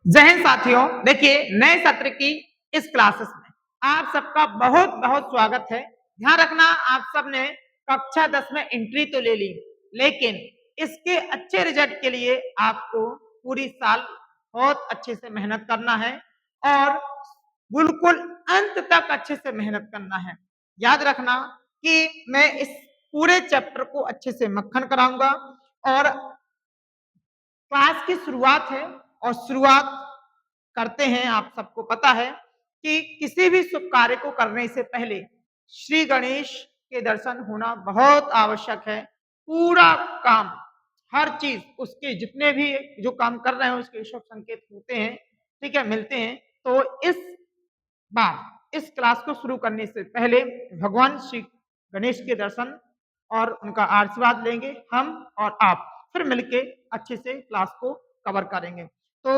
जय हिंद साथियों, देखिए नए सत्र की इस क्लासेस में आप सबका बहुत बहुत स्वागत है। ध्यान रखना, आप सब ने कक्षा 10 में एंट्री तो ले ली, लेकिन इसके अच्छे रिजल्ट के लिए आपको पूरी साल बहुत अच्छे से मेहनत करना है और बिल्कुल अंत तक अच्छे से मेहनत करना है। याद रखना कि मैं इस पूरे चैप्टर को अच्छे से मक्खन कराऊंगा और क्लास की शुरुआत है और शुरुआत करते हैं। आप सबको पता है कि किसी भी शुभ कार्य को करने से पहले श्री गणेश के दर्शन होना बहुत आवश्यक है। पूरा काम, हर चीज, उसके जितने भी जो काम कर रहे हैं उसके शुभ संकेत होते हैं, ठीक है, मिलते हैं। तो इस बार इस क्लास को शुरू करने से पहले भगवान श्री गणेश के दर्शन और उनका आशीर्वाद लेंगे हम और आप, फिर मिलके अच्छे से क्लास को कवर करेंगे। तो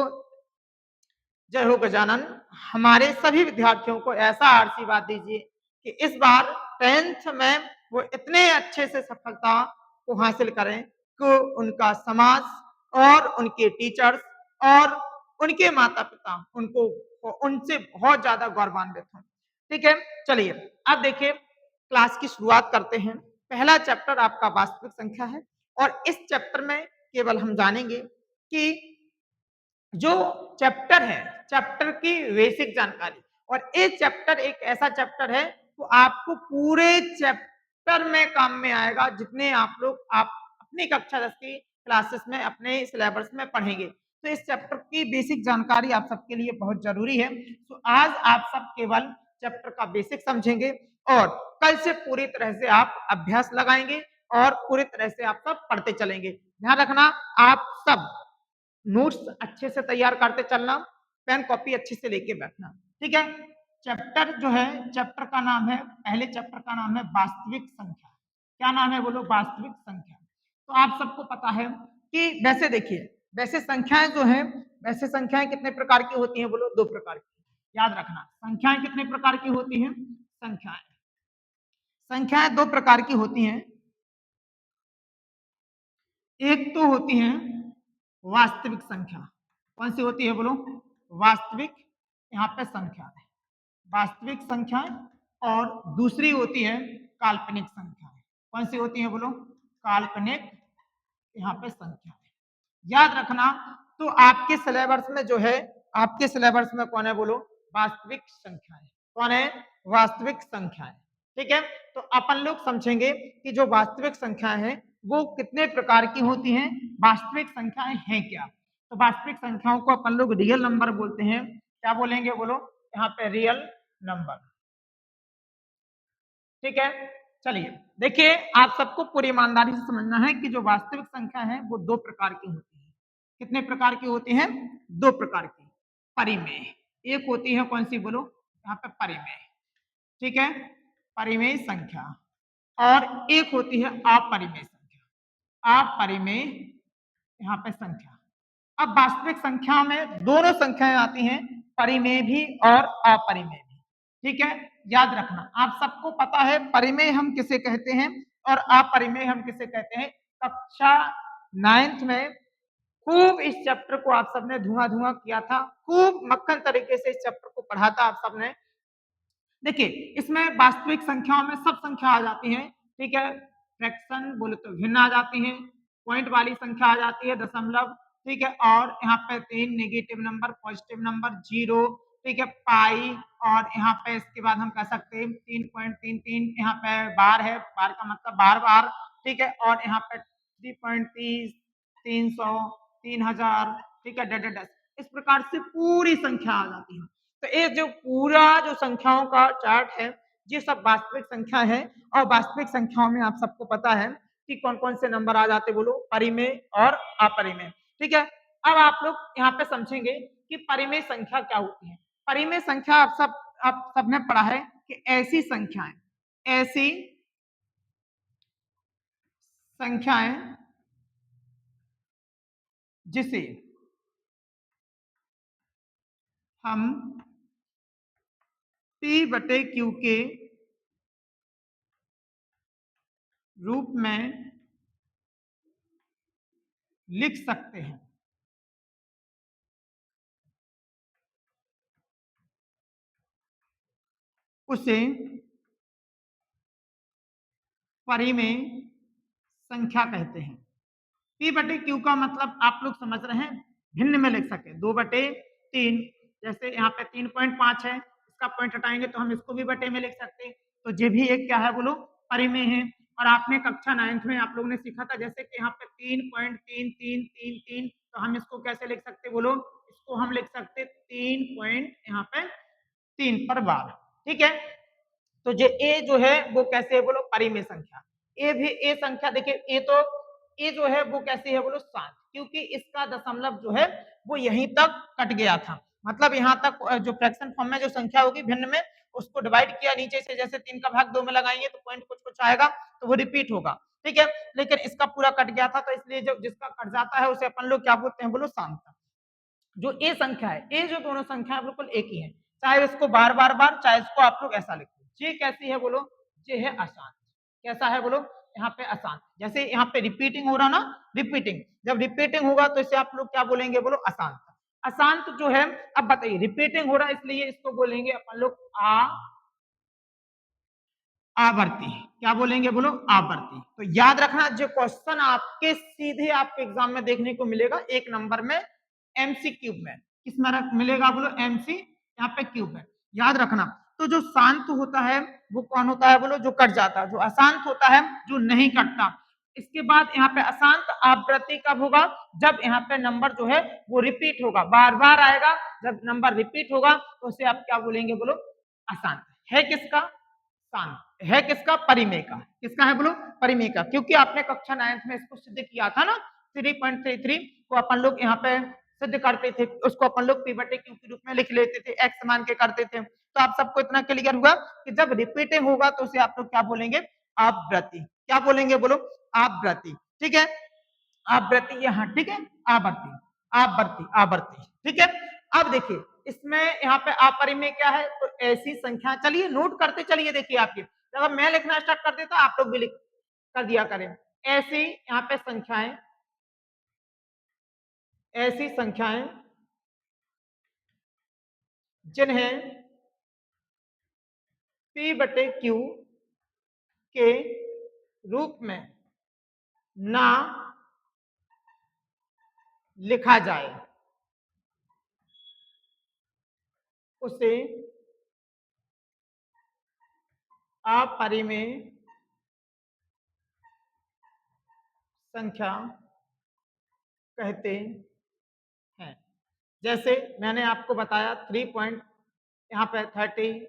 जय हो गजानन, हमारे सभी विद्यार्थियों को ऐसा आशीर्वाद दीजिए कि इस बार 10th में वो इतने अच्छे से सफलता को हासिल करें कि उनका समाज और उनके टीचर्स और उनके माता पिता उनको उनसे बहुत ज्यादा गौरवान्वित हों। ठीक है, चलिए अब देखिए क्लास की शुरुआत करते हैं। पहला चैप्टर आपका वास्तविक संख्या है और इस चैप्टर में केवल हम जानेंगे कि जो चैप्टर है, चैप्टर की बेसिक जानकारी। और ये चैप्टर एक ऐसा चैप्टर है तो आपको पूरे चैप्टर में काम में आएगा, जितने आप अपनी कक्षा 10 की क्लासेस में अपने सिलेबस में पढ़ेंगे। तो इस चैप्टर की बेसिक जानकारी आप सबके लिए बहुत जरूरी है। तो आज आप सब केवल चैप्टर का बेसिक समझेंगे और कल से पूरी तरह से आप अभ्यास लगाएंगे और पूरी तरह से आप सब पढ़ते चलेंगे। ध्यान रखना, आप सब नोट्स अच्छे से तैयार करते चलना, पेन कॉपी अच्छे से लेके बैठना। ठीक है, चैप्टर जो है, चैप्टर का नाम है, पहले चैप्टर का नाम है वास्तविक संख्या। क्या नाम है बोलो? वास्तविक संख्या। तो आप सबको पता है कि वैसे देखिए, वैसे संख्याएं जो है, वैसे संख्याएं कितने प्रकार की होती हैं बोलो? 2 प्रकार की। याद रखना, संख्याएं कितने प्रकार की होती हैं? संख्याएं 2 प्रकार की होती हैं। एक तो होती है वास्तविक संख्या। कौन सी होती है बोलो? वास्तविक, यहाँ पे संख्या है, वास्तविक संख्याएं। और दूसरी होती है काल्पनिक संख्याएं। कौन सी होती है बोलो? काल्पनिक, यहाँ पे संख्या है। याद रखना, तो आपके सिलेबस में जो है, आपके सिलेबस में कौन है बोलो? वास्तविक संख्याएं। कौन है? वास्तविक संख्याएं। ठीक है, तो अपन लोग समझेंगे कि जो वास्तविक संख्याएं हैं वो कितने प्रकार की होती हैं, वास्तविक संख्याएं हैं क्या। तो वास्तविक संख्याओं को अपन लोग रियल नंबर बोलते हैं। क्या बोलेंगे बोलो? यहाँ पे रियल नंबर। ठीक है, चलिए देखिए, आप सबको पूरी ईमानदारी से समझना है कि जो वास्तविक संख्या है वो 2 प्रकार की होती है। कितने प्रकार की होती हैं? 2 प्रकार की। परिमेय, एक होती है कौन सी बोलो? यहाँ पे परिमेय। ठीक है, परिमेय संख्या। और एक होती है अपरिमेय संख्या। अपरिमेय, यहाँ पे संख्या। अब वास्तविक संख्या में दोनों संख्याएं आती हैं, परिमेय भी और अपरिमेय भी। ठीक है, याद रखना, आप सबको पता है परिमेय हम किसे कहते हैं और अपरिमेय हम किसे कहते हैं। कक्षा 9th में खूब इस चैप्टर को आप सबने धुआं धुआं किया था, खूब मक्खन तरीके से इस चैप्टर को पढ़ा था आप सबने। देखिए, इसमें वास्तविक संख्याओं में सब संख्या आ जाती है। ठीक है, फ्रैक्शन बोले तो भिन्न आ जाती है, पॉइंट वाली संख्या आ जाती है, दशमलव। ठीक है, और यहाँ पे 3 नेगेटिव नंबर, पॉजिटिव नंबर, 0। ठीक है, पाई। और यहाँ पे इसके बाद हम कह सकते हैं 3.33, यहाँ पे बार है, बार का मतलब बार बार। ठीक है, और यहाँ पे 3.30, 300, 3000। ठीक है, डट इस प्रकार से पूरी संख्या आ जाती है। तो ये जो पूरा जो संख्याओं का चार्ट है, ये सब वास्तविक संख्या है। और वास्तविक संख्याओं में आप सबको पता है कि कौन कौन से नंबर आ जाते बोलो? परिमेय और अपरिमेय। ठीक है, अब आप लोग यहाँ पे समझेंगे कि परिमेय संख्या क्या होती है। परिमेय संख्या आप सबने पढ़ा है कि ऐसी संख्याएं जिसे हम P/Q के रूप में लिख सकते हैं। उसे परिमेय संख्या कहते हैं। पी बटे क्यू का मतलब आप लोग समझ रहे हैं, भिन्न में लिख सके 2/3। जैसे यहाँ पे 3.5 है, इसका पॉइंट हटाएंगे तो हम इसको भी बटे में लिख सकते हैं। तो ये भी एक क्या है बोलो, परिमेय है। और आपने कक्षा 9th में आप लोगों ने सीखा था, जैसे कि यहाँ पे 3.3333, तो हम इसको कैसे लिख सकते बोलो, इसको हम लिख सकते 3 पॉइंट यहाँ पे 3 पर बार। ठीक है, तो ये ए जो है वो कैसे है बोलो, परिमेय संख्या। ए भी ए संख्या, देखिए ए तो ए जो है वो कैसी है बोलो, 7, क्योंकि इसका दशमलव जो है वो यहीं तक कट गया था। मतलब यहाँ तक जो फ्रैक्शन फॉर्म में जो संख्या होगी भिन्न में, उसको डिवाइड किया नीचे से, जैसे 3 का भाग 2 में लगाएंगे तो पॉइंट कुछ कुछ आएगा, तो वो रिपीट होगा। ठीक है, लेकिन इसका पूरा कट गया था, तो इसलिए जो जिसका कट जाता है उसे अपन लोग क्या बोलते हैं बोलो, शांत। जो ए संख्या है, ए जो दोनों संख्या है बिल्कुल एक ही है, चाहे इसको बार बार बार, चाहे इसको आप लोग ऐसा लिखो। ये कैसी है बोलो, ये है अशांत। कैसा है बोलो, यहाँ पे अशांत। जैसे यहाँ पे रिपीटिंग हो रहा ना, रिपीटिंग, जब रिपीटिंग होगा तो इसे आप लोग क्या बोलेंगे बोलो, अशांत। अशांत जो है, अब बताइए रिपीटिंग हो रहा है इसलिए इसको बोलेंगे अपन लोग आवर्ती। क्या बोलेंगे बोलो, आवर्ती। तो याद रखना, जो क्वेश्चन आपके सीधे आपके एग्जाम में देखने को मिलेगा 1 नंबर में, एमसी क्यूब में। किसमें मिलेगा बोलो, एमसी यहाँ पे क्यूब में। याद रखना, तो जो शांत होता है वो कौन होता है बोलो, जो कट जाता है। जो अशांत होता है, जो नहीं कटता। इसके बाद यहाँ पे अशांत आवृत्ति कब होगा, जब यहाँ पे नंबर जो है वो रिपीट होगा, बार बार आएगा। जब नंबर रिपीट होगा तो उसे आप क्या बोलेंगे बोलो, अशांत। है किसका, शांत। है किसका, परिमेय का। किसका है बोलो, परिमेय का। क्योंकि आपने कक्षा 9th में इसको सिद्ध किया था ना, 3.33 को अपन लोग यहाँ पे सिद्ध करते थे, उसको अपन लोग पी बटे क्यू के रूप में लिख लेते थे, एक्स मान के करते थे। तो आप सबको इतना क्लियर हुआ कि जब रिपीटिंग होगा तो उसे आप लोग क्या बोलेंगे, आवृत्ति। क्या बोलेंगे बोलो, आवृत्ति। ठीक है, आवृत्ति यहाँ, ठीक है, आवृत्ति, आवृत्ति, आवृत्ति। ठीक है, अब देखिए इसमें यहाँ पे अपरिमेय क्या है, तो ऐसी संख्या, चलिए नोट करते चलिए। देखिए आपके, जब मैं लिखना स्टार्ट कर देता आप लोग भी लिख कर दिया करें। ऐसी यहाँ पे संख्याएं, ऐसी संख्याएं जिन्हें पी बटे क्यू के रूप में ना लिखा जाए उसे अपरिमेय संख्या कहते हैं। जैसे मैंने आपको बताया 3 पॉइंट, यहाँ पे 30,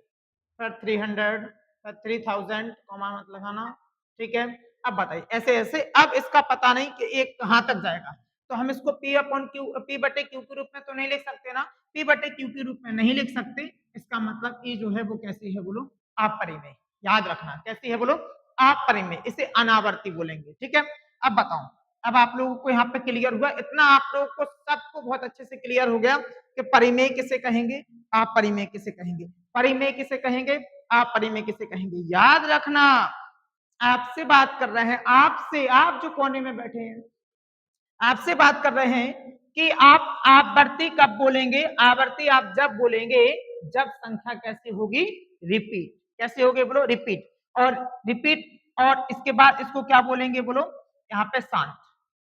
फिर 300, फिर 3000, कॉमा मत लगाना। ठीक है, अब बताइए ऐसे ऐसे। अब इसका पता नहीं कि एक कहाँ तक जाएगा, तो हम इसको पी अपॉन क्यू, पी बटे क्यू के रूप में तो नहीं लिख सकते ना, पी बटे क्यू के रूप में नहीं लिख सकते। इसका मतलब ये जो है वो कैसी है बोलो, अपरिमेय। याद रखना कैसी है बोलो, अपरिमेय। इसे अनावर्ती बोलेंगे। ठीक है, अब बताओ, अब आप लोगों को यहाँ पे क्लियर हुआ इतना, आप लोगों को सबको बहुत अच्छे से क्लियर हो गया कि परिमेय किसे कहेंगे, अपरिमेय किसे कहेंगे। परिमेय किसे कहेंगे, अपरिमेय किसे कहेंगे। याद रखना, आपसे बात कर रहे हैं, आपसे, आप जो कोने में बैठे हैं आपसे बात कर रहे हैं कि आप आवर्ती कब बोलेंगे। आवर्ती आप जब बोलेंगे जब संख्या कैसी होगी, रिपीट। कैसे होगी बोलो, रिपीट। और रिपीट, और इसके बाद इसको क्या बोलेंगे बोलो, यहाँ पे शांत।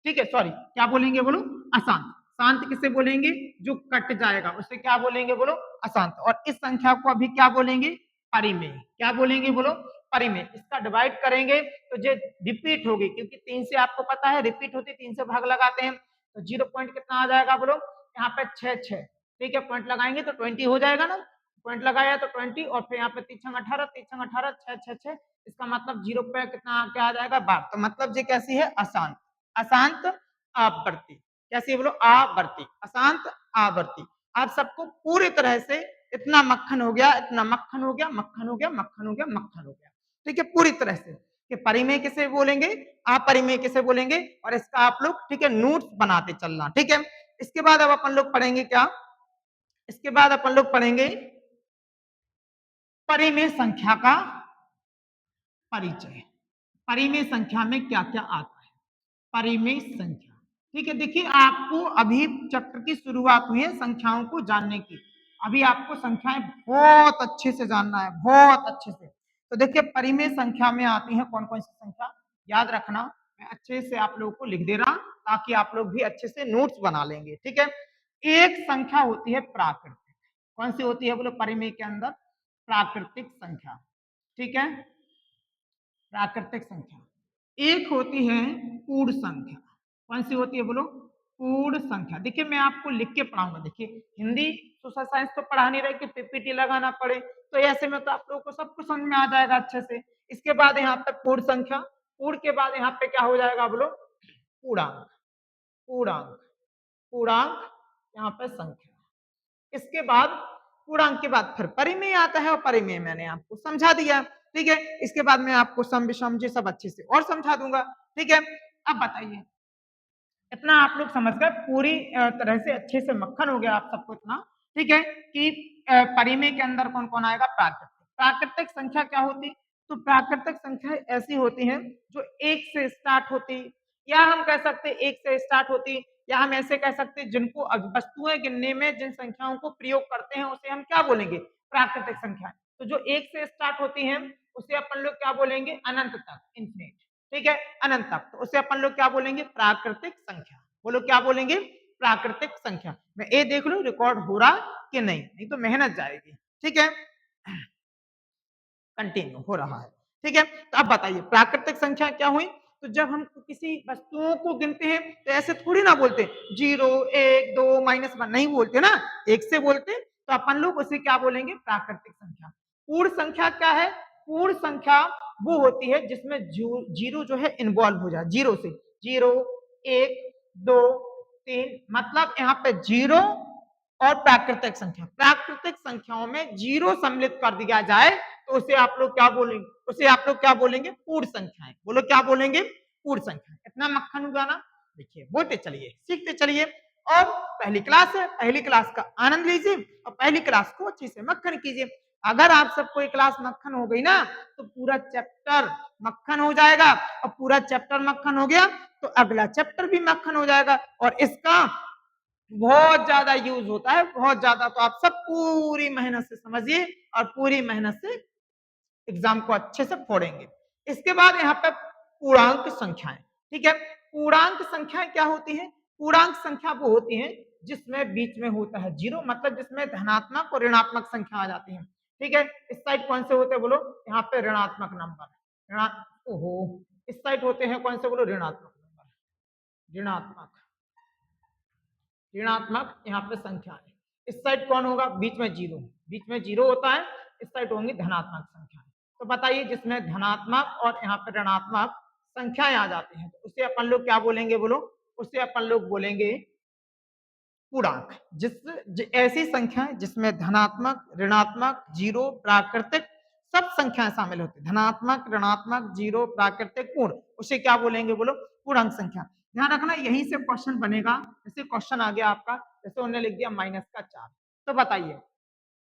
ठीक है, सॉरी क्या बोलेंगे बोलो, अशांत। शांत किसे बोलेंगे, जो कट जाएगा उसे क्या बोलेंगे बोलो, अशांत। और इस संख्या को अभी क्या बोलेंगे, परिमेय। क्या बोलेंगे बोलो, परिमेय। इसका डिवाइड करेंगे तो ये रिपीट होगी, क्योंकि 3 से आपको पता है रिपीट होती, 3 से भाग लगाते हैं तो 0 पॉइंट कितना आ जाएगा बोलो, यहाँ पे 6। ठीक है, पॉइंट लगाएंगे तो 20 हो जाएगा ना, पॉइंट लगाया तो 20, और फिर यहाँ पे 3 18, 3 18, 6 इसका मतलब 0 पे कितना क्या आ जाएगा, 12। तो मतलब ये कैसी है, अशांत। अशांत आवृत्ति। कैसी है बोलो, आवृत्ति, अशांत आवृत्ति। आप सबको पूरी तरह से इतना मक्खन हो गया, इतना मक्खन हो गया, मक्खन हो गया, मक्खन हो गया, मक्खन हो गया। ठीक है, पूरी तरह से कि परिमेय किसे बोलेंगे, अपरिमेय किसे बोलेंगे, और इसका आप लोग ठीक है नोट्स बनाते चलना। ठीक है, इसके बाद अब अपन लोग पढ़ेंगे क्या, इसके बाद अपन लोग पढ़ेंगे परिमेय संख्या का परिचय। परिमेय संख्या में क्या क्या आता है, परिमेय संख्या। ठीक है, देखिए आपको अभी चक्र की शुरुआत हुई है संख्याओं को जानने की। अभी आपको संख्याएं बहुत अच्छे से जानना है, बहुत अच्छे से। तो देखिए परिमेय संख्या में आती है कौन कौन सी संख्या, याद रखना, मैं अच्छे से आप लोगों को लिख दे रहा ताकि आप लोग भी अच्छे से नोट्स बना लेंगे, ठीक है। एक संख्या होती है प्राकृतिक, कौन सी होती है बोलो परिमेय के अंदर, प्राकृतिक संख्या, ठीक है, प्राकृतिक संख्या। एक होती है पूर्ण संख्या, कौन सी होती है बोलो, पूर्ण संख्या। देखिए मैं आपको लिख के पढ़ाऊंगा, देखिए हिंदी सोशल साइंस तो पढ़ा नहीं रहे कि पीपीटी लगाना पड़े, तो ऐसे में तो आप लोगों को सब कुछ समझ में आ जाएगा अच्छे से। इसके बाद यहाँ पे पूर्ण संख्या, पूर्ण के बाद यहाँ पे क्या हो जाएगा बोलो, पूर्णांक, पूर्णांक, पूर्णांक, यहाँ पे संख्या। इसके बाद पूर्णांक के बाद फिर परिमेय आता है, और परिमेय मैंने आपको समझा दिया, ठीक है। इसके बाद मैं आपको सम विषम जी सब अच्छे से और समझा दूंगा, ठीक है। अब बताइए, इतना आप लोग समझ गए, पूरी तरह से अच्छे से मक्खन हो गया आप सबको इतना, ठीक है, कि परिमेय के अंदर कौन कौन आएगा, प्राकृतिक। प्राकृतिक संख्या क्या होती, तो प्राकृतिक संख्या ऐसी होती हैं जो एक से स्टार्ट होती, या हम कह सकते एक से स्टार्ट होती, या हम ऐसे कह सकते जिनको वस्तुएं गिनने में जिन संख्याओं को प्रयोग करते हैं उसे हम क्या बोलेंगे, प्राकृतिक संख्या। तो जो एक से स्टार्ट होती है उसे अपन लोग क्या बोलेंगे, अनंत तक, इन्फिनिट, ठीक है, अनंत तक। तो उसे अपन लोग क्या बोलेंगे, प्राकृतिक संख्या। बोलो क्या बोलेंगे, प्राकृतिक संख्या। मैं ये देख लूं रिकॉर्ड हो रहा कि नहीं, नहीं तो मेहनत जाएगी, ठीक है। कंटिन्यू हो रहा है, ठीक है। तो अब बताइए प्राकृतिक संख्या क्या हुई, तो जब हम किसी वस्तुओं को गिनते हैं तो ऐसे थोड़ी ना बोलते 0 1 2 -1, नहीं बोलते ना, एक से बोलते, तो अपन लोग उसे क्या बोलेंगे, प्राकृतिक संख्या। पूर्ण संख्या क्या है, पूर्ण संख्या वो होती है जिसमें जीरो जो है इन्वॉल्व हो जाए, जीरो से, 0 1 2 3, मतलब यहाँ पे जीरो और प्राकृतिक संख्या, प्राकृतिक संख्याओं में जीरो सम्मिलित कर दिया जाए तो उसे आप लोग क्या बोलेंगे, उसे आप लोग क्या बोलेंगे, पूर्ण संख्याएं। बोलो क्या बोलेंगे, पूर्ण संख्या। इतना मक्खन हुआ ना, देखिए बोलते चलिए, सीखते चलिए। और पहली क्लास है, पहली क्लास का आनंद लीजिए और पहली क्लास को अच्छे से मक्खन कीजिए। अगर आप सबको एक क्लास मक्खन हो गई ना तो पूरा चैप्टर मक्खन हो जाएगा, और पूरा चैप्टर मक्खन हो गया तो अगला चैप्टर भी मक्खन हो जाएगा, और इसका बहुत ज्यादा यूज होता है, बहुत ज्यादा। तो आप सब पूरी मेहनत से समझिए और पूरी मेहनत से एग्जाम को अच्छे से फोड़ेंगे। इसके बाद यहाँ पे पूर्णांक संख्याएं, ठीक है। पूर्णांक संख्याएं क्या होती हैं, पूर्णांक संख्या वो होती है जिसमें बीच में होता है जीरो, मतलब जिसमें धनात्मक और ऋणात्मक संख्या आ जाती है, ठीक है। इस साइड कौन से होते हैं बोलो, यहाँ पे ऋणात्मक नंबर, ओहो, इस साइड होते हैं कौन से बोलो, ऋणात्मक नंबर, ऋणात्मक, ऋणात्मक यहाँ पे संख्या है। इस साइड कौन होगा, बीच में जीरो, बीच में जीरो होता है, इस साइड होंगी धनात्मक संख्या। तो बताइए जिसमें धनात्मक और यहाँ पे ऋणात्मक संख्याएं आ जाती हैं तो उसे अपन लोग क्या बोलेंगे बोलो, उसे अपन लोग बोलेंगे पूर्णांक। ऐसी संख्याएं जिसमें धनात्मक ऋणात्मक जीरो प्राकृतिक सब संख्याएं शामिल होती, धनात्मक ऋणात्मक जीरो प्राकृतिक पूर्ण, उसे क्या बोलेंगे बोलो, पूर्णांक संख्या। ध्यान रखना यहीं से क्वेश्चन बनेगा, जैसे क्वेश्चन आ गया आपका, जैसे उन्होंने लिख दिया -4, तो बताइए,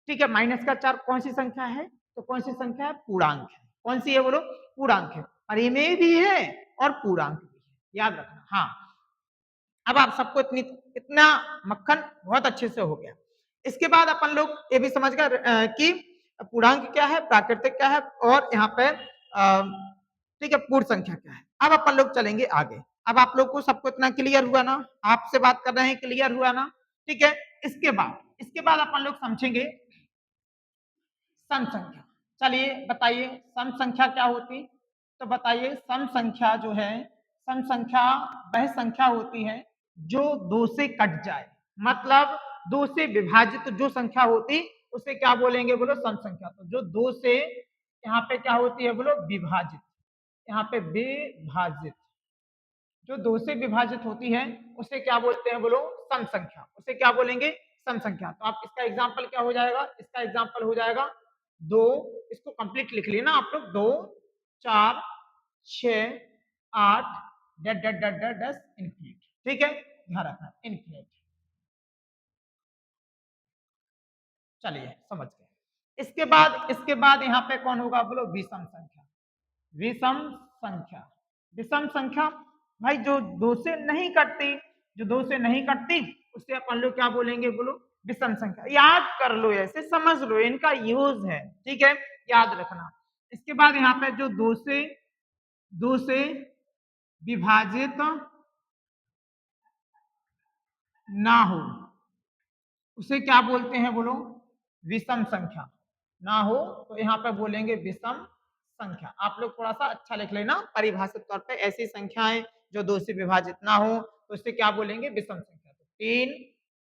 ठीक है, -4 कौन सी संख्या है, तो कौन सी संख्या है, पूर्णांक है। कौन सी है बोलो, पूर्णांक है, परिमेय भी है और पूर्णांक भी है, याद रखना। हाँ, अब आप सबको इतना मक्खन बहुत अच्छे से हो गया। इसके बाद अपन लोग ये भी समझ गए कि पूर्णांक क्या है, प्राकृतिक क्या है, और यहाँ पे ठीक है पूर्ण संख्या क्या है। अब अपन लोग चलेंगे आगे। अब आप लोग को सबको इतना क्लियर हुआ ना, आपसे बात कर रहे हैं, क्लियर हुआ ना, ठीक है। इसके बाद अपन लोग समझेंगे सम संख्या। चलिए बताइए सम संख्या क्या होती, तो बताइए सम संख्या जो है, सम संख्या वह संख्या होती है जो दो से कट जाए, मतलब दो से विभाजित जो संख्या होती उसे क्या बोलेंगे बोलो, सम संख्या। तो जो दो से यहाँ पे क्या होती है बोलो, विभाजित, यहाँ पे विभाजित, जो दो से विभाजित होती है उसे क्या बोलते हैं बोलो, सम संख्या, उसे क्या बोलेंगे, सम संख्या। तो आप इसका एग्जाम्पल क्या हो जाएगा, इसका एग्जाम्पल हो जाएगा दो, इसको कंप्लीट लिख लेना आप लोग, 2 4 6 8 10 इनफिनिट, ठीक है, ध्यान रखना इनफिनिट। चलिए समझ गए। इसके बाद यहाँ पे कौन होगा बोलो, विषम संख्या, विषम संख्या, विषम संख्या भाई जो दो से नहीं कटती, जो दो से नहीं कटती उसे अपन लोग क्या बोलेंगे बोलो, विषम संख्या, याद कर लो, ऐसे समझ लो, इनका यूज है, ठीक है, याद रखना। इसके बाद यहाँ पे जो दो से विभाजित ना हो उसे क्या बोलते हैं बोलो, विषम संख्या। ना हो तो यहाँ पे बोलेंगे विषम संख्या। आप लोग थोड़ा सा अच्छा लिख लेना परिभाषित तौर पे, ऐसी संख्याएं जो 2 से विभाजित ना हो तो उसे क्या बोलेंगे, विषम संख्या। तो 3,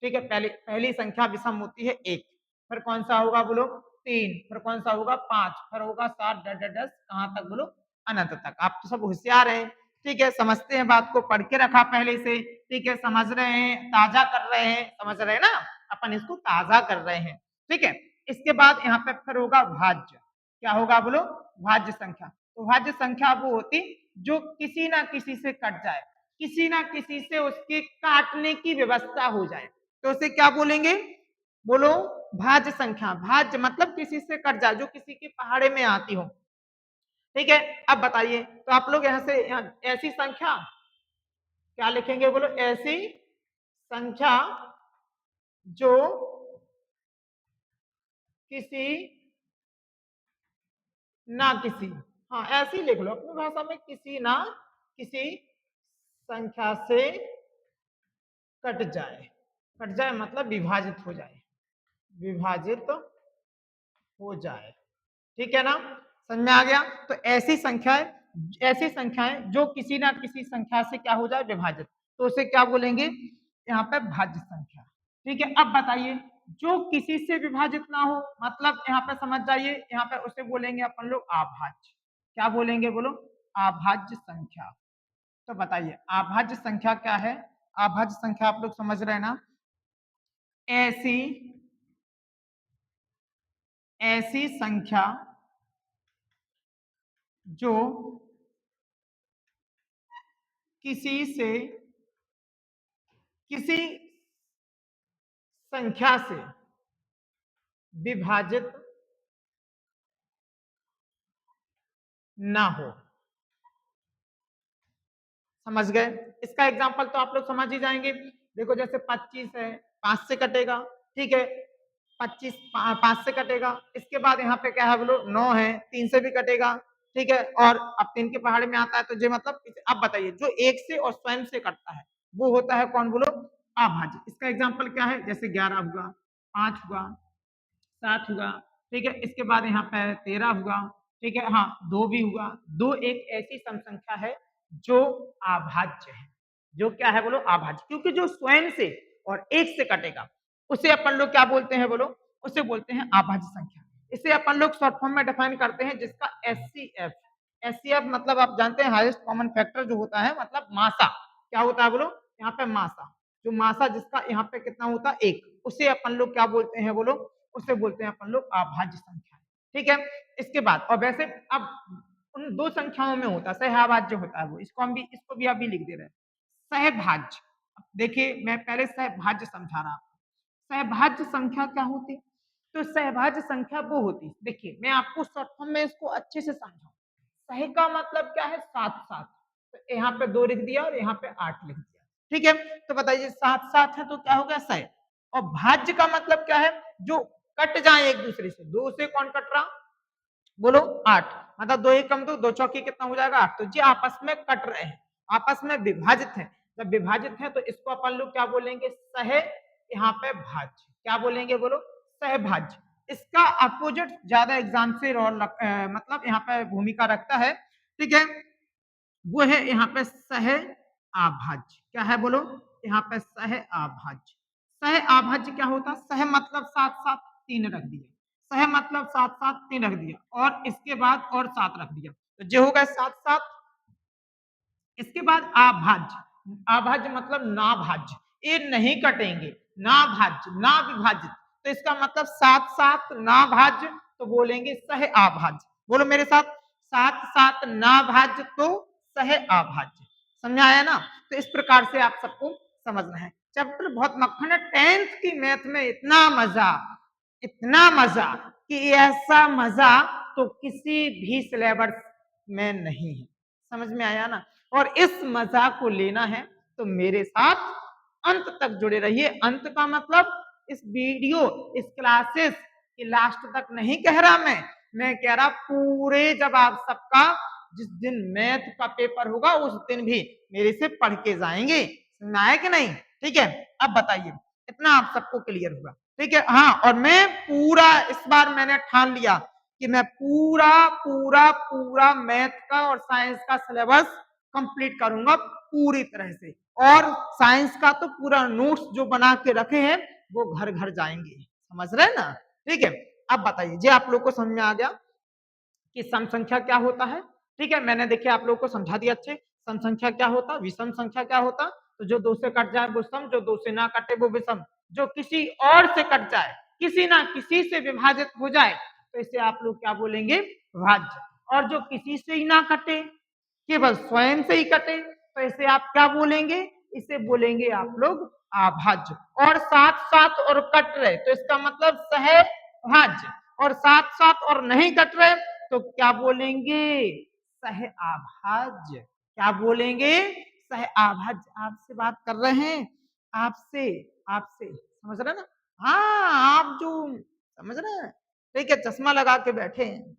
ठीक है, पहली संख्या विषम होती है 1, फिर कौन सा होगा बोलो 3, फिर कौन सा होगा 5, फिर होगा 7, 10 कहां तक बोलो, अनंत तक। आप तो सब होशियार हैं, ठीक है, समझते हैं बात को, पढ़ के रखा पहले से, ठीक है, समझ रहे हैं, ताजा कर रहे हैं, समझ रहे हैं ना, अपन इसको ताजा कर रहे हैं, ठीक है। इसके बाद यहाँ पे फिर होगा भाज्य, क्या होगा बोलो, भाज्य संख्या। तो भाज्य संख्या वो होती जो किसी ना किसी से कट जाए, किसी ना किसी से उसके काटने की व्यवस्था हो जाए, तो उसे क्या बोलेंगे बोलो, भाज्य संख्या। भाज्य मतलब किसी से कट जाए, जो किसी के पहाड़े में आती हो, ठीक है। अब बताइए, तो आप लोग यहाँ से ऐसी संख्या क्या लिखेंगे बोलो, ऐसी संख्या जो किसी ना किसी, हाँ ऐसे ही लिख लो अपनी भाषा में, किसी ना किसी संख्या से कट जाए। कट जाए मतलब विभाजित हो जाए, विभाजित हो जाए, ठीक है ना, समझ में आ गया। तो ऐसी संख्याएं जो किसी ना किसी संख्या से क्या हो जाए, विभाजित, तो उसे क्या बोलेंगे यहाँ पे, भाज्य संख्या, ठीक है। अब बताइए, जो किसी से विभाजित ना हो मतलब यहाँ पे समझ जाइए, यहाँ पे उसे बोलेंगे अपन लोग अभाज्य। क्या बोलेंगे बोलो, अभाज्य संख्या। तो बताइए अभाज्य संख्या क्या है, अभाज्य संख्या आप लोग समझ रहे हैं ना, ऐसी ऐसी संख्या जो किसी से किसी संख्या से विभाजित ना हो। समझ गए, इसका एग्जांपल तो आप लोग समझ ही जाएंगे। देखो जैसे 25 है, 5 से कटेगा, ठीक है, 25 5 से कटेगा। इसके बाद यहाँ पे क्या है बोलो, 9 है, 3 से भी कटेगा, ठीक है, और अब 3 के पहाड़े में आता है तो ये मतलब, अब बताइए जो 1 से और स्वयं से कटता है वो होता है कौन बोलो, अभाज्य। इसका एग्जाम्पल क्या है, जैसे 11 हुआ, 5 हुआ, 7 हुआ, ठीक है, इसके बाद यहाँ पे 13 हुआ, ठीक है, हाँ 2 भी हुआ। 2 एक ऐसी सम संख्या है जो अभाज्य है, जो क्या है बोलो, अभाज्य, क्योंकि जो स्वयं से और एक से कटेगा उसे अपन लोग क्या बोलते हैं बोलो, उसे बोलते हैं अभाज्य संख्या। इसे अपन लोग शॉर्ट फॉर्म में डिफाइन करते हैं, जिसका एचसीएफ। एचसीएफ मतलब आप जानते हैं हाईएस्ट कॉमन फैक्टर जो होता है, मतलब मासा, क्या होता है बोलो, यहाँ पे मासा, जो मासा जिसका यहाँ पे कितना होता है 1, उसे अपन लोग क्या बोलते हैं बोलो, उसे बोलते हैं अपन लोग अभाज्य संख्या, ठीक है। इसके बाद और वैसे अब उन 2 संख्याओं में होता है सहभाज्य होता है वो, इसको भी अभी लिख दे रहे हैं सहभाज्य। देखिए मैं पहले सहभाज्य समझा रहा हूँ, सहभाज्य संख्या क्या होती, तो सहभाज्य संख्या वो होती, देखिए मैं आपको शॉर्ट फॉर्म में इसको अच्छे से समझाऊं। सह का मतलब क्या है, 7 7, तो यहाँ पे 2 लिख दिया और यहाँ पे 8 लिख दिया, ठीक है। तो बताइए 7 7 है तो क्या हो गया सह, और भाज्य का मतलब क्या है, जो कट जाए एक दूसरे से। 2 से कौन कट रहा बोलो 8, मतलब 2 एक कम 2, 2 चौकी कितना हो जाएगा 8, तो ये आपस में कट रहे हैं, आपस में विभाजित है। जब विभाजित है तो इसको अपन लोग क्या बोलेंगे, सह, यहाँ पे भाज्य, क्या बोलेंगे बोलो, सहभाज्य। इसका अपोजिट ज्यादा एग्जाम से मतलब यहाँ पे भूमिका रखता है, ठीक है, वो है यहाँ पे सह आभाज्य। क्या है बोलो, यहाँ पे सह आभाज्य। सह आभाज्य क्या होता, सह मतलब 7 7 3 रख दिया, सह मतलब 7 7 3 रख दिया और इसके बाद और 7 रख दिया, तो जो होगा 7 7। इसके बाद अभाज्य, अभाज्य मतलब ना भाज्य, ये नहीं कटेंगे, ना भाज्य ना विभाजित, तो इसका मतलब 7 7 ना भाज्य, तो बोलेंगे सह अभाज्य। बोलो मेरे साथ, 7 7 ना भाज्य तो सह अभाज्य। समझ आया ना, तो इस प्रकार से आप सबको समझना है। चैप्टर बहुत मक्खन है, 10th की मैथ में इतना मजा, इतना मजा कि ऐसा मजा तो किसी भी सिलेबस में नहीं है। समझ में आया ना, और इस मजा को लेना है तो मेरे साथ अंत तक जुड़े रहिए। अंत का मतलब इस वीडियो, इस क्लासेस की लास्ट तक नहीं कह रहा मैं कह रहा पूरे, जब आप सबका जिस दिन मैथ का पेपर होगा उस दिन भी मेरे से पढ़ के जाएंगे। समझ आया कि नहीं? ठीक है, अब बताइए, इतना आप सबको क्लियर हुआ? ठीक है, हाँ, और मैं पूरा इस बार मैंने ठान लिया कि मैं पूरा पूरा पूरा मैथ का और साइंस का सिलेबस कंप्लीट करूंगा पूरी तरह से, और साइंस का तो पूरा नोट्स जो बना के रखे हैं वो घर घर जाएंगे। समझ रहे ना? ठीक है, अब बताइए जी, आप लोग को समझ में आ गया कि सम संख्या क्या होता है? ठीक है, मैंने देखिए आप लोग को समझा दिया अच्छे। सम संख्या क्या होता, विषम संख्या क्या होता? तो जो दो से कट जाए वो सम, जो दो से ना कटे वो विषम, जो किसी और से कट जाए, किसी ना किसी से विभाजित हो जाए तो इसे आप लोग क्या बोलेंगे? भाज्य। और जो किसी से ही ना कटे, केवल स्वयं से ही कटे, तो इसे आप क्या बोलेंगे? इसे बोलेंगे आप लोग अभाज्य। और साथ साथ और कट रहे तो इसका मतलब सहभाज्य, और साथ साथ और नहीं कट रहे तो क्या बोलेंगे? सह आभाज्य। क्या बोलेंगे? सह आभाज्य। आपसे बात कर रहे हैं, आपसे आपसे, समझ रहे ना? हाँ, आप जो समझ रहे हैं, ठीक है, चश्मा लगा के बैठे हैं।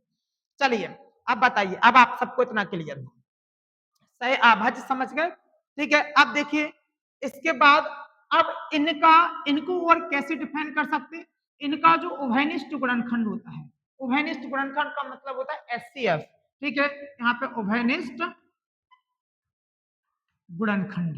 चलिए, अब बताइए, अब आप सबको इतना क्लियर है, सह आभाज्य समझ गए? ठीक है, अब देखिए इसके बाद, अब इनको और कैसे डिफाइन कर सकते हैं? इनका जो उभयनिष्ठ गुणनखंड होता है, उभयनिष्ठ गुणनखंड का मतलब होता है एचसीएफ। ठीक है, यहाँ पे उभयनिष्ठ गुणनखंड,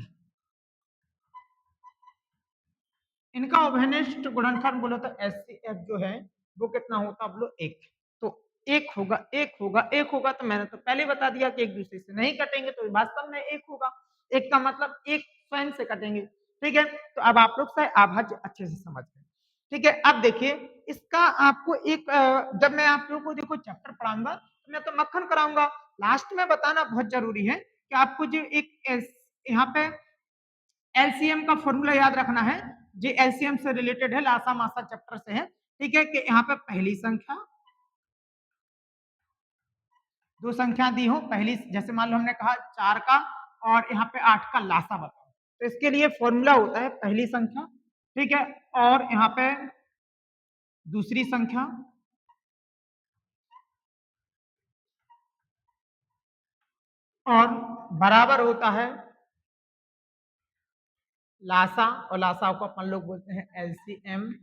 इनका उभयनिष्ठ गुणनखंड बोलो तो एचसीएफ जो है वो कितना होता बोलो? एक। तो एक होगा, एक होगा, एक होगा, तो मैंने तो पहले बता दिया कि एक दूसरे से नहीं कटेंगे तो वास्तव में एक होगा। एक का मतलब एक स्वयं से कटेंगे। ठीक है, तो अब आप लोग शायद अभाज्य अच्छे से समझ गए। ठीक है, अब देखिए इसका आपको एक जब मैं आप लोगों को देखो चैप्टर पढ़ाऊंगा तो मैं तो मक्खन कराऊंगा, लास्ट में बताना बहुत जरूरी है कि आपको जो एक यहाँ पे एलसीएम का फॉर्मूला याद रखना है, जो एलसीएम से रिलेटेड है, लासा मासा चैप्टर से है। ठीक है, कि यहाँ पे पहली संख्या, दो संख्या दी हो, पहली जैसे मान लो हमने कहा 4 का और यहाँ पे 8 का लासा बताओ, तो इसके लिए फॉर्मूला होता है पहली संख्या, ठीक है, और यहाँ पे दूसरी संख्या और बराबर होता है लासा, और लासा को अपन लोग बोलते हैं एलसीएम,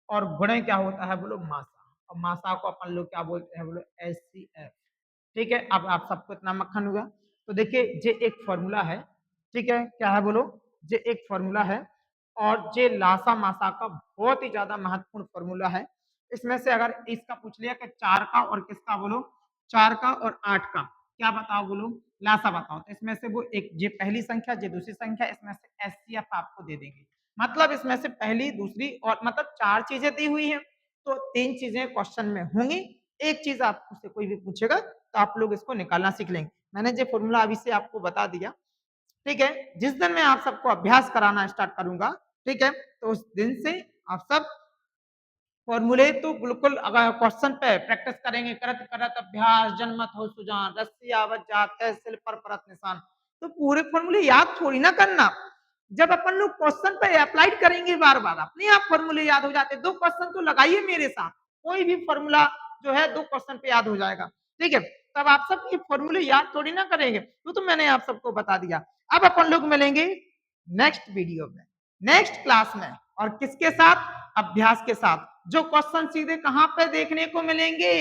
और गुणे क्या होता है बोलो? मासा, और मासा को अपन लोग क्या बोलते हैं बोलो? एचसीएफ। ठीक है, अब आप सबको इतना मक्खन हुआ। तो देखिए ये एक फॉर्मूला है, ठीक है, क्या है बोलो? ये एक फॉर्मूला है, और ये लासा मासा का बहुत ही ज्यादा महत्वपूर्ण फॉर्मूला है। इसमें से अगर इसका पूछ लिया कि 4 का और किसका बोलो? 4 का और 8 का क्या बताओ बोलो? लासा बताओ, तो इसमें से वो एक, ये पहली संख्या, ये दूसरी संख्या, इसमें से एचसीएफ आपको दे देंगे। मतलब इसमें से पहली, दूसरी, और मतलब 4 चीजें दी हुई हैं, तो 3 चीजें क्वेश्चन में होंगी, एक चीज आपसे कोई भी पूछेगा तो आप लोग इसको निकालना सीख लेंगे। मैंने जो फॉर्मूला अभी से आपको बता दिया। ठीक है, जिस दिन मैं आप सबको अभ्यास कराना स्टार्ट करूंगा, ठीक है, तो उस दिन से आप सब फॉर्मूले तो बिल्कुल अगर क्वेश्चन पे प्रैक्टिस करेंगे, करत करत अभ्यास जनमत हो सुजान, रस्सी आवत जात है सिल पर परत निशान। तो पूरे फॉर्मूले याद थोड़ी ना करना, जब अपन लोग क्वेश्चन पे अप्लाई करेंगे बार बार अपने आप फॉर्मूले याद हो जाते। 2 क्वेश्चन तो लगाइए मेरे साथ, कोई भी फॉर्मूला जो है 2 क्वेश्चन पे याद हो जाएगा। ठीक है, तब आप सब ये फॉर्मूले याद थोड़ी ना करेंगे, तो मैंने आप सबको बता दिया। अब अपन लोग मिलेंगे नेक्स्ट वीडियो में, नेक्स्ट क्लास में, और किसके साथ? अभ्यास के साथ। जो क्वेश्चन सीधे कहां पे देखने को मिलेंगे?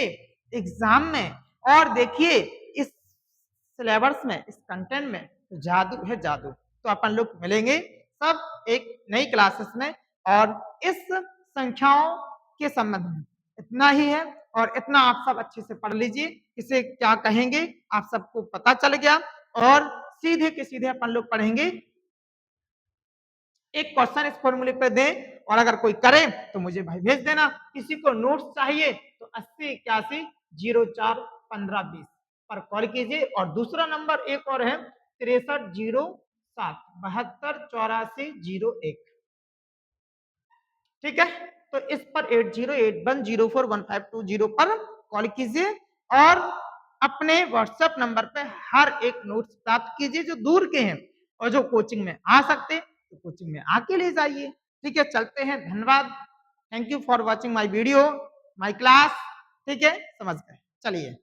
एग्जाम में। और देखिए इस सिलेबस में, इस कंटेंट में जादू है, जादू। तो अपन लोग मिलेंगे सब एक नई क्लासेस में, और इस संख्याओं के संबंध में इतना ही है, और इतना आप सब अच्छे से पढ़ लीजिए, इसे क्या कहेंगे आप सबको पता चल गया। और सीधे के सीधे अपन लोग पढ़ेंगे, एक क्वेश्चन इस फॉर्मूले पे दें, और अगर कोई करे तो मुझे भाई भेज देना। किसी को नोट्स चाहिए तो 8081041520 पर कॉल कीजिए, और दूसरा नंबर एक और है 6307728401। ठीक है, तो इस पर 8081041520 पर कॉल कीजिए, और अपने व्हाट्सएप नंबर पे हर एक नोट्स प्राप्त कीजिए जो दूर के हैं, और जो कोचिंग में आ सकते तो कोचिंग में आके ले जाइए। ठीक है, चलते हैं, धन्यवाद। Thank you for watching my video, my class. ठीक है, समझ गए, चलिए।